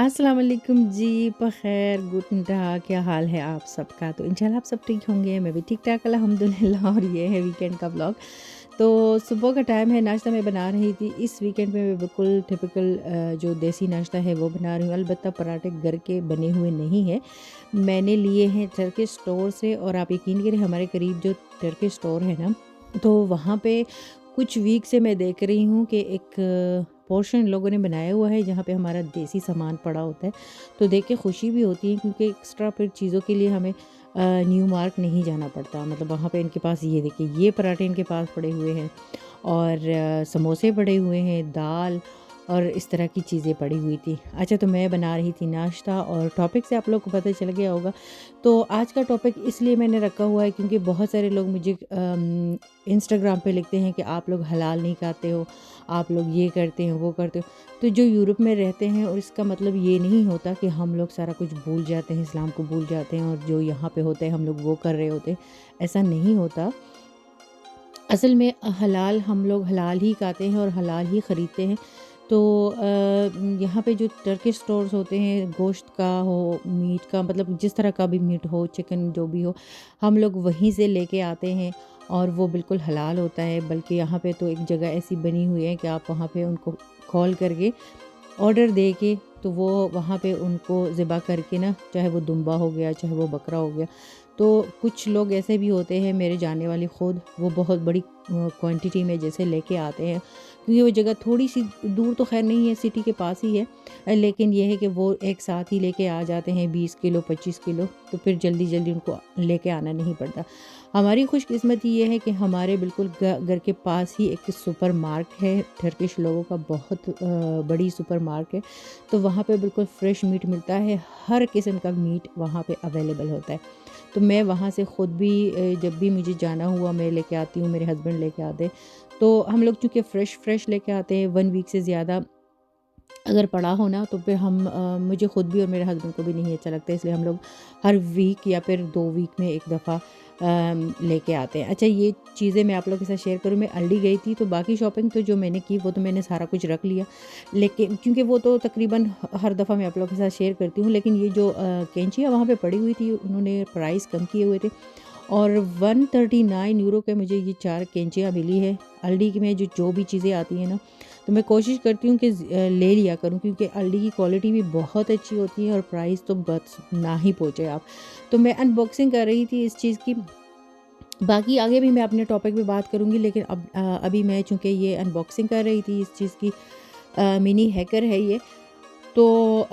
अस्सलाम वालेकुम जी, बख़ैर, गुड क्या हाल है आप सबका? तो इंशाल्लाह आप सब ठीक होंगे, मैं भी ठीक-ठाक अल्हम्दुलिल्लाह। और ये है वीकेंड का व्लॉग। तो सुबह का टाइम है, नाश्ता मैं बना रही थी। इस वीकेंड में मैं बिल्कुल टिपिकल जो देसी नाश्ता है वो बना रही हूँ। अलबत्ता पराठे घर के बने हुए नहीं हैं, मैंने लिए हैं टर्किश स्टोर से। और आप यकीन करें, हमारे करीब जो टर्किश स्टोर है ना, तो वहाँ पे कुछ वीक से मैं देख रही हूँ कि एक पोर्शन लोगों ने बनाया हुआ है जहाँ पे हमारा देसी सामान पड़ा होता है। तो देख के खुशी भी होती है, क्योंकि एक्स्ट्रा फिर चीज़ों के लिए हमें न्यू मार्क नहीं जाना पड़ता। मतलब वहाँ पे इनके पास ये देखिए, ये पराठे इनके पास पड़े हुए हैं, और समोसे पड़े हुए हैं, दाल और इस तरह की चीज़ें पड़ी हुई थी। अच्छा, तो मैं बना रही थी नाश्ता, और टॉपिक से आप लोग को पता चल गया होगा। तो आज का टॉपिक इसलिए मैंने रखा हुआ है क्योंकि बहुत सारे लोग मुझे इंस्टाग्राम पे लिखते हैं कि आप लोग हलाल नहीं खाते हो, आप लोग ये करते हैं, वो करते हो। तो जो यूरोप में रहते हैं, और इसका मतलब ये नहीं होता कि हम लोग सारा कुछ भूल जाते हैं, इस्लाम को भूल जाते हैं, और जो यहाँ पे होता है हम लोग वो कर रहे होते हैं। ऐसा नहीं होता। असल में हलाल हम लोग हलाल ही खाते हैं और हलाल ही ख़रीदते हैं। तो यहाँ पे जो टर्किश स्टोर्स होते हैं, गोश्त का हो, मीट का, मतलब जिस तरह का भी मीट हो, चिकन जो भी हो, हम लोग वहीं से लेके आते हैं, और वो बिल्कुल हलाल होता है। बल्कि यहाँ पे तो एक जगह ऐसी बनी हुई है कि आप वहाँ पे उनको कॉल करके ऑर्डर दे के, तो वो वहाँ पे उनको ज़िबा करके ना, चाहे वो दुम्बा हो गया, चाहे वो बकरा हो गया। तो कुछ लोग ऐसे भी होते हैं, मेरे जानने वाले ख़ुद, वो बहुत बड़ी क्वांटिटी में जैसे लेके आते हैं, क्योंकि वो जगह थोड़ी सी दूर तो ख़ैर नहीं है, सिटी के पास ही है। लेकिन ये है कि वो एक साथ ही लेके आ जाते हैं 20 किलो 25 किलो, तो फिर जल्दी-जल्दी उनको लेके आना नहीं पड़ता। हमारी खुशकिस्मती ये है कि हमारे बिल्कुल घर के पास ही एक सुपर मार्केट है, टर्किश लोगों का बहुत बड़ी सुपर मार्केट है। तो वहाँ पे बिल्कुल फ्रेश मीट मिलता है, हर किस्म का मीट वहाँ पे अवेलेबल होता है। तो मैं वहाँ से ख़ुद भी जब भी मुझे जाना हुआ मैं लेके आती हूँ, मेरे हस्बैंड लेके आते हैं। तो हम लोग चूँकि फ़्रेश लेके आते हैं, 1 वीक से ज़्यादा अगर पड़ा हो ना, तो फिर मुझे ख़ुद भी और मेरे हस्बैंड को भी नहीं अच्छा लगता, इसलिए हम लोग हर वीक या फिर 2 वीक में एक दफ़ा लेके आते हैं। अच्छा, ये चीज़ें मैं आप लोगों के साथ शेयर करूँ, मैं अल्डी गई थी, तो बाकी शॉपिंग तो जो मैंने की वो तो मैंने सारा कुछ रख लिया, लेकिन क्योंकि वो तो तकरीबन हर दफ़ा मैं आप लोगों के साथ शेयर करती हूँ। लेकिन ये जो कैंचियाँ वहाँ पे पड़ी हुई थी, उन्होंने प्राइस कम किए हुए थे, और 139 यूरो के मुझे ये 4 कैंचियाँ मिली है। अल्डी की में जो भी चीज़ें आती हैं ना, तो मैं कोशिश करती हूँ कि ले लिया करूँ, क्योंकि अल्डी की क्वालिटी भी बहुत अच्छी होती है, और प्राइस तो बस ना ही पूछे आप। तो मैं अनबॉक्सिंग कर रही थी इस चीज़ की। बाकी आगे भी मैं अपने टॉपिक पे बात करूँगी, लेकिन अभी मैं चूँकि ये अनबॉक्सिंग कर रही थी इस चीज़ की, मिनी हैकर है ये। तो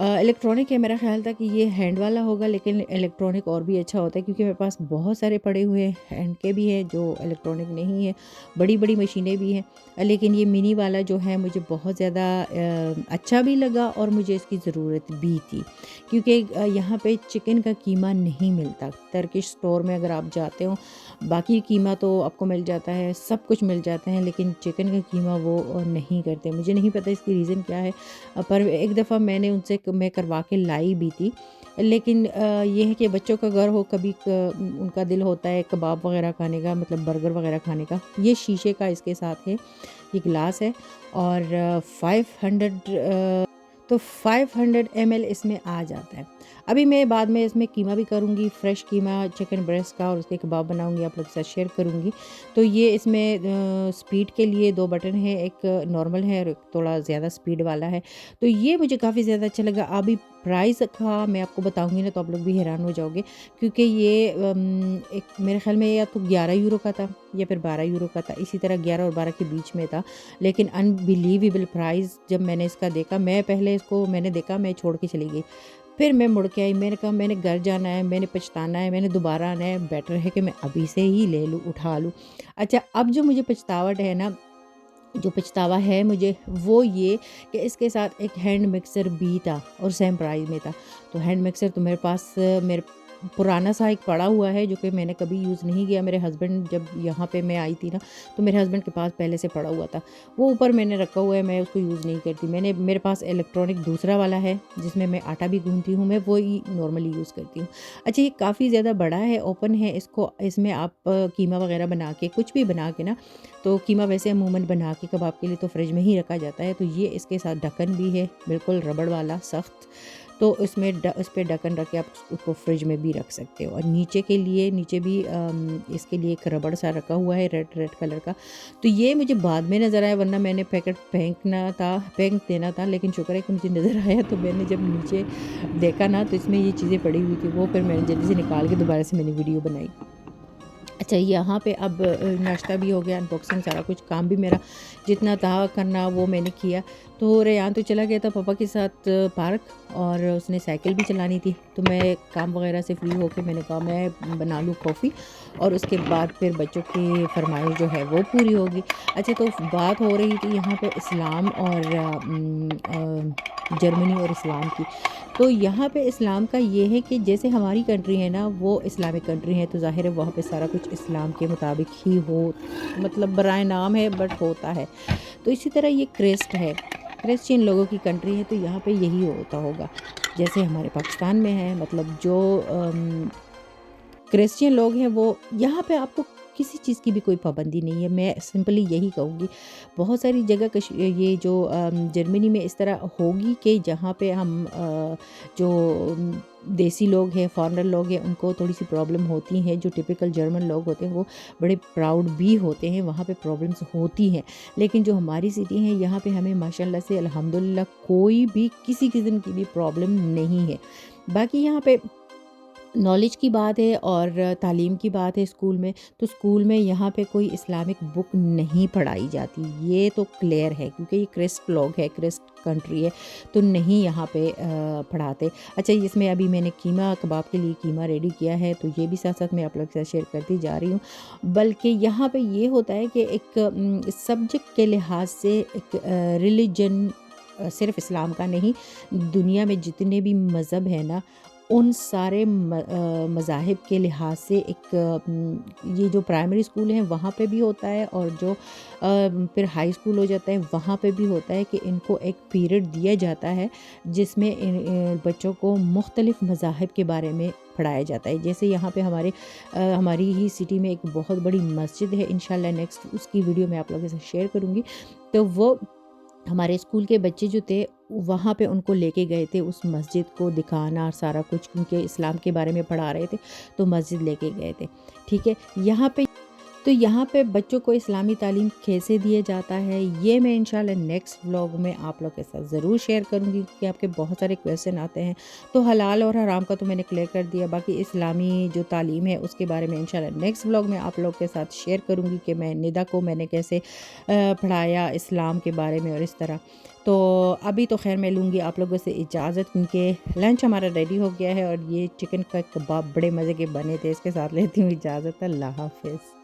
इलेक्ट्रॉनिक है, मेरा ख़्याल था कि ये हैंड वाला होगा, लेकिन इलेक्ट्रॉनिक और भी अच्छा होता है, क्योंकि मेरे पास बहुत सारे पड़े हुए हैं, हैंड के भी हैं जो इलेक्ट्रॉनिक नहीं है, बड़ी-बड़ी मशीनें भी हैं। लेकिन ये मिनी वाला जो है मुझे बहुत ज़्यादा अच्छा भी लगा, और मुझे इसकी ज़रूरत भी थी, क्योंकि यहाँ पे चिकन का कीमा नहीं मिलता। टर्किश स्टोर में अगर आप जाते हो, बाकी कीमा तो आपको मिल जाता है, सब कुछ मिल जाता है, लेकिन चिकन का कीमा वो नहीं करते। मुझे नहीं पता इसकी रीज़न क्या है, पर एक दफ़ा मैंने उनसे मैं करवा के लाई भी थी। लेकिन ये है कि बच्चों का घर हो, कभी उनका दिल होता है कबाब वग़ैरह खाने का, मतलब बर्गर वग़ैरह खाने का। ये शीशे का इसके साथ है, ये ग्लास है, और 500 ml इसमें आ जाता है। अभी मैं बाद में इसमें कीमा भी करूँगी, फ्रेश कीमा चिकन ब्रेस्ट का, और उसके कबाब बनाऊँगी, आप लोग के साथ शेयर करूँगी। तो ये इसमें स्पीड के लिए 2 बटन हैं, एक नॉर्मल है और एक थोड़ा ज़्यादा स्पीड वाला है। तो ये मुझे काफ़ी ज़्यादा अच्छा लगा। अभी प्राइस का मैं आपको बताऊँगी ना, तो आप लोग भी हैरान हो जाओगे, क्योंकि ये एक मेरे ख़्याल में या तो 11 यूरो का था या फिर 12 यूरो का था, इसी तरह 11 और 12 के बीच में था। लेकिन अनबिलीवेबल प्राइस जब मैंने इसका देखा, मैं पहले इसको मैंने देखा, मैं छोड़ के चली गई। फिर मैं मुड़ के आई, मैंने कहा मैंने घर जाना है, मैंने पछताना है, मैंने दोबारा आना है, बेटर है कि मैं अभी से ही ले लूँ, उठा लूँ। अच्छा, अब जो मुझे पछतावट है ना, जो पछतावा है मुझे, वो ये कि इसके साथ एक हैंड मिक्सर भी था, और सेम प्राइस में था। तो हैंड मिक्सर तो मेरे पास मेरे पुराना सा एक पड़ा हुआ है, जो कि मैंने कभी यूज़ नहीं किया। मेरे हस्बैंड जब यहाँ पे मैं आई थी ना, तो मेरे हस्बैंड के पास पहले से पड़ा हुआ था, वो ऊपर मैंने रखा हुआ है, मैं उसको यूज़ नहीं करती। मेरे पास इलेक्ट्रॉनिक दूसरा वाला है, जिसमें मैं आटा भी गूँथती हूँ, मैं वो ही नॉर्मली यूज़ करती हूँ। अच्छा, ये काफ़ी ज़्यादा बड़ा है, ओपन है, इसमें आप कीमा वगैरह बना के, कुछ भी बना के ना, तो कीमा वैसे अमूमन बना के कबाब के लिए तो फ्रिज में ही रखा जाता है। तो ये इसके साथ ढक्कन भी है, बिल्कुल रबड़ वाला सख्त। تو اس پہ ڈھکن رکھ کے آپ اس کو فریج میں بھی رکھ سکتے ہو. اور نیچے بھی اس کے لیے ایک ربڑ سا رکھا ہوا ہے ریڈ کلر کا. تو یہ مجھے بعد میں نظر آیا، ورنہ میں نے پیکٹ پھینک دینا تھا، لیکن شکر ہے کہ مجھے نظر آیا. تو میں نے جب نیچے دیکھا نا تو اس میں یہ چیزیں پڑی ہوئی تھی، وہ پھر میں نے جلدی سے نکال کے دوبارہ سے میں نے ویڈیو بنائی. اچھا یہاں پہ اب ناشتہ بھی ہو گیا، انباکسنگ سارا کچھ کام بھی میرا جتنا تھا کرنا وہ میں نے کیا. تو ریان تو چلا گیا تھا پاپا کے ساتھ پارک، اور اس نے سائیکل بھی چلانی تھی. تو میں کام وغیرہ سے فری ہو کے میں نے کہا میں بنا لوں کافی، اور اس کے بعد پھر بچوں کی فرمائش جو ہے وہ پوری ہوگی. اچھا تو بات ہو رہی تھی یہاں پہ اسلام اور جرمنی اور اسلام کی. تو یہاں پہ اسلام کا یہ ہے کہ جیسے ہماری کنٹری ہے نا وہ اسلامک کنٹری ہے، تو ظاہر ہے وہاں پہ سارا کچھ اسلام کے مطابق ہی ہو، مطلب برائے نام ہے بٹ ہوتا ہے. تو اسی طرح یہ کرسچین لوگوں کی کنٹری ہے، تو یہاں پہ یہی ہوتا ہوگا جیسے ہمارے پاکستان میں ہے. مطلب جو کرسچین لوگ ہیں وہ یہاں پہ آپ کو کسی چیز کی بھی کوئی پابندی نہیں ہے. میں سمپلی یہی کہوں گی. بہت ساری جگہ یہ جو جرمنی میں اس طرح ہوگی کہ جہاں پہ ہم جو دیسی لوگ ہیں، فارنر لوگ ہیں، ان کو تھوڑی سی پرابلم ہوتی ہیں. جو ٹپیکل جرمن لوگ ہوتے ہیں وہ بڑے پراؤڈ بھی ہوتے ہیں، وہاں پہ پرابلمس ہوتی ہیں. لیکن جو ہماری سٹی ہیں یہاں پہ ہمیں ماشاءاللہ سے الحمدللہ کوئی بھی کسی قسم کی بھی پرابلم نہیں ہے. باقی یہاں پہ نالج کی بات ہے اور تعلیم کی بات ہے اسکول میں، تو اسکول میں یہاں پہ کوئی اسلامک بک نہیں پڑھائی جاتی، یہ تو کلیئر ہے کیونکہ یہ کرسٹ لوگ ہے، کرسٹ کنٹری ہے، تو نہیں یہاں پہ پڑھاتے. اچھا اس میں ابھی میں نے قیمہ کباب کے لیے قیمہ ریڈی کیا ہے، تو یہ بھی ساتھ ساتھ میں آپ لوگ کے ساتھ شیئر کرتی جا رہی ہوں. بلکہ یہاں پہ یہ ہوتا ہے کہ ایک سبجیکٹ کے لحاظ سے ایک ریلیجن صرف اسلام کا نہیں، دنیا میں جتنے بھی مذہب ہیں نا ان سارے مذاہب کے لحاظ سے ایک یہ جو پرائمری اسکول ہیں وہاں پہ بھی ہوتا ہے، اور جو پھر ہائی اسکول ہو جاتا ہے وہاں پہ بھی ہوتا ہے کہ ان کو ایک پیریڈ دیا جاتا ہے جس میں بچوں کو مختلف مذاہب کے بارے میں پڑھایا جاتا ہے. جیسے یہاں پہ ہماری ہی سٹی میں ایک بہت بڑی مسجد ہے، انشاءاللہ نیکسٹ اس کی ویڈیو میں آپ لوگوں کے ساتھ شیئر کروں گی. تو وہ ہمارے اسکول کے بچے جو تھے وہاں پہ ان کو لے کے گئے تھے اس مسجد کو دکھانا سارا کچھ، کیونکہ اسلام کے بارے میں پڑھا رہے تھے تو مسجد لے کے گئے تھے. ٹھیک ہے، یہاں پہ بچوں کو اسلامی تعلیم کیسے دیا جاتا ہے یہ میں انشاءاللہ نیکسٹ ولاگ میں آپ لوگ کے ساتھ ضرور شیئر کروں گی، کہ آپ کے بہت سارے کویسچن آتے ہیں. تو حلال اور حرام کا تو میں نے کلیئر کر دیا، باقی اسلامی جو تعلیم ہے اس کے بارے میں انشاءاللہ نیکسٹ ولاگ میں آپ لوگ کے ساتھ شیئر کروں گی کہ میں ندا کو میں نے کیسے پڑھایا اسلام کے بارے میں اور اس طرح. تو ابھی تو خیر میں لوں گی آپ لوگوں سے اجازت، کیونکہ لنچ ہمارا ریڈی ہو گیا ہے، اور یہ چکن کا کباب بڑے مزے کے بنے تھے. اس کے ساتھ لیتی ہوں اجازت. اللہ حافظ.